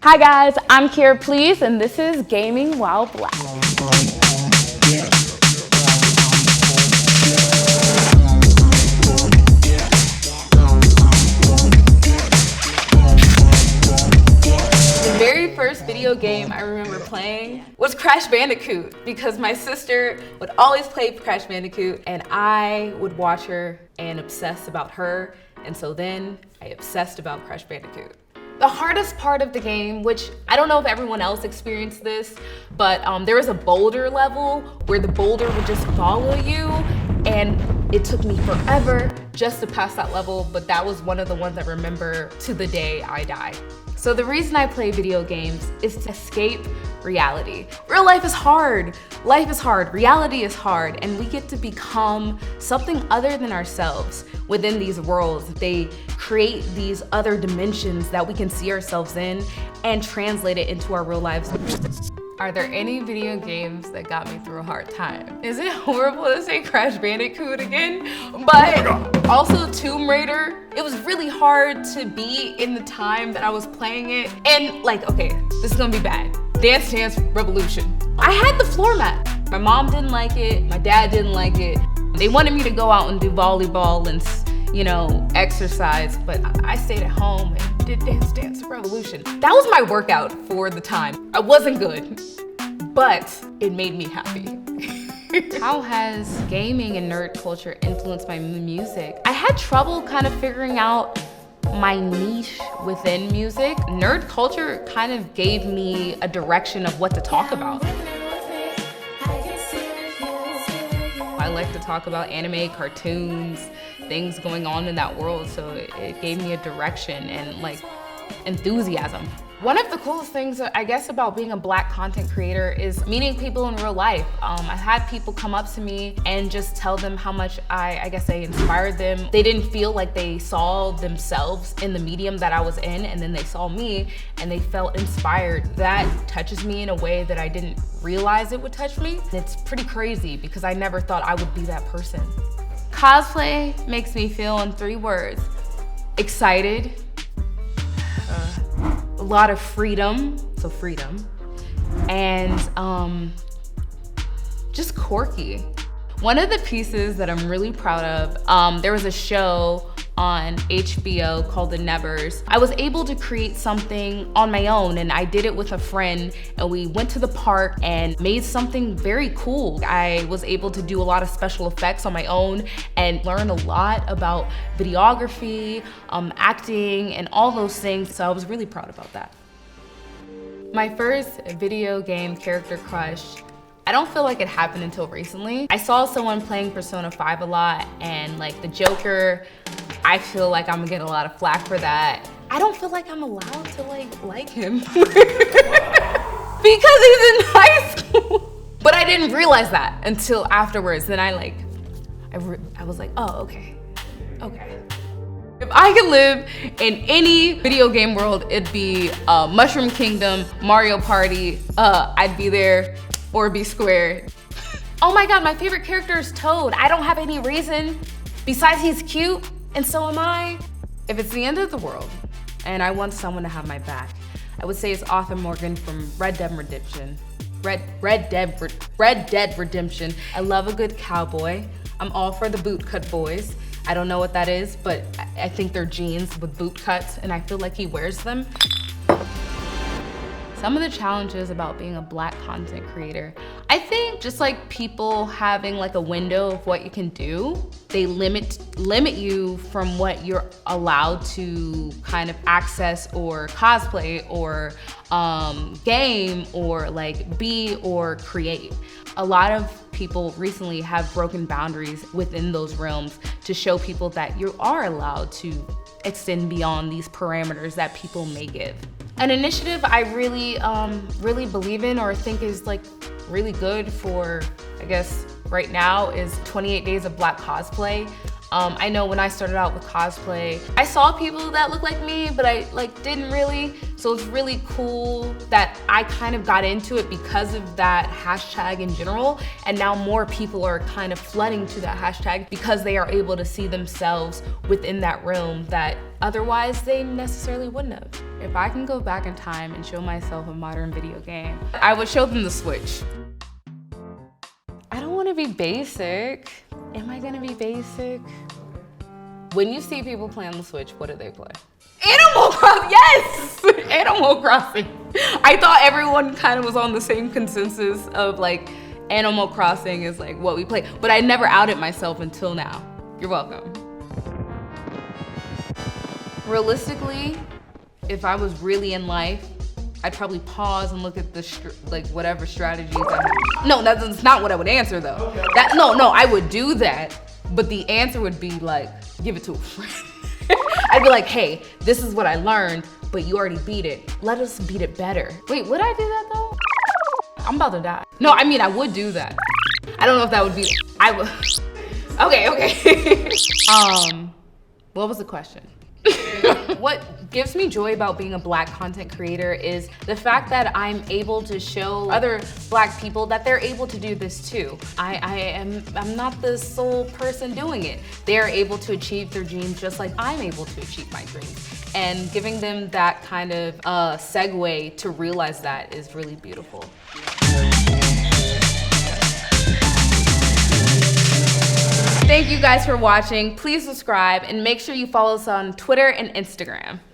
Hi guys, I'm Kiera Please, and this is Gaming While Black. The very first video game I remember playing was Crash Bandicoot because my sister would always play Crash Bandicoot and I would watch her and obsess about her, and so then I obsessed about Crash Bandicoot. The hardest part of the game, which I don't know if everyone else experienced this, but there was a boulder level where the boulder would just follow you, and it took me forever just to pass that level, but that was one of the ones I remember to the day I die. So the reason I play video games is to escape reality. Real life is hard. Life is hard. Reality is hard. And we get to become something other than ourselves within these worlds. They create these other dimensions that we can see ourselves in and translate it into our real lives. Are there any video games that got me through a hard time? Is it horrible to say Crash Bandicoot again? But also Tomb Raider. It was really hard to be in the time that I was playing it. And like, okay, this is gonna be bad. Dance Dance Revolution. I had the floor mat. My mom didn't like it, my dad didn't like it. They wanted me to go out and do volleyball and, you know, exercise, but I stayed at home and did Dance Dance Revolution. That was my workout for the time. I wasn't good, but it made me happy. How has gaming and nerd culture influenced my music? I had trouble kind of figuring out my niche within music. Nerd culture kind of gave me a direction of what to talk about. I like to talk about anime, cartoons, things going on in that world, so it gave me a direction and like enthusiasm. One of the coolest things, I guess, about being a Black content creator is meeting people in real life. I've had people come up to me and just tell them how much I guess I inspired them. They didn't feel like they saw themselves in the medium that I was in, and then they saw me and they felt inspired. That touches me in a way that I didn't realize it would touch me. It's pretty crazy because I never thought I would be that person. Cosplay makes me feel in 3 words: excited, a lot of freedom, and just quirky. One of the pieces that I'm really proud of, there was a show on HBO called The Nevers. I was able to create something on my own, and I did it with a friend, and we went to the park and made something very cool. I was able to do a lot of special effects on my own and learn a lot about videography, acting, and all those things, so I was really proud about that. My first video game character crush, I don't feel like it happened until recently. I saw someone playing Persona 5 a lot, and like the Joker, I feel like I'm gonna get a lot of flack for that. I don't feel like I'm allowed to like him because he's in high school. But I didn't realize that until afterwards. Then I was like, oh, okay. If I could live in any video game world, it'd be Mushroom Kingdom, Mario Party. I'd be there, or be square. Oh my God, my favorite character is Toad. I don't have any reason besides he's cute, and so am I. If it's the end of the world and I want someone to have my back, I would say it's Arthur Morgan from Red Dead Redemption. Red Dead Redemption. I love a good cowboy. I'm all for the bootcut boys. I don't know what that is, but I think they're jeans with boot cuts, and I feel like he wears them. Some of the challenges about being a Black content creator, I think just like people having like a window of what you can do, they limit you from what you're allowed to kind of access or cosplay or game or like be or create. A lot of people recently have broken boundaries within those realms to show people that you are allowed to extend beyond these parameters that people may give. An initiative I really believe in or think is like really good for, I guess, right now is 28 Days of Black Cosplay. I know when I started out with cosplay, I saw people that looked like me, but I didn't really. So it's really cool that I kind of got into it because of that hashtag in general. And now more people are kind of flooding to that hashtag because they are able to see themselves within that realm that otherwise they necessarily wouldn't have. If I can go back in time and show myself a modern video game, I would show them the Switch. I don't want to be basic. Am I gonna be basic? When you see people play on the Switch, what do they play? Animal Crossing, yes! Animal Crossing. I thought everyone kind of was on the same consensus of like, Animal Crossing is like what we play, but I never outed myself until now. You're welcome. Realistically, if I was really in life, I'd probably pause and look at the whatever strategies I have. No, that's not what I would answer though. No, I would do that, but the answer would be like, give it to a friend. I'd be like, hey, this is what I learned, but you already beat it. Let us beat it better. Wait, would I do that though? I'm about to die. No, I mean, I would do that. I don't know if that would be, I would. Okay. What was the question? What gives me joy about being a Black content creator is the fact that I'm able to show other Black people that they're able to do this too. I'm not the sole person doing it. They're able to achieve their dreams just like I'm able to achieve my dreams. And giving them that kind of segue to realize that is really beautiful. Thank you guys for watching. Please subscribe and make sure you follow us on Twitter and Instagram.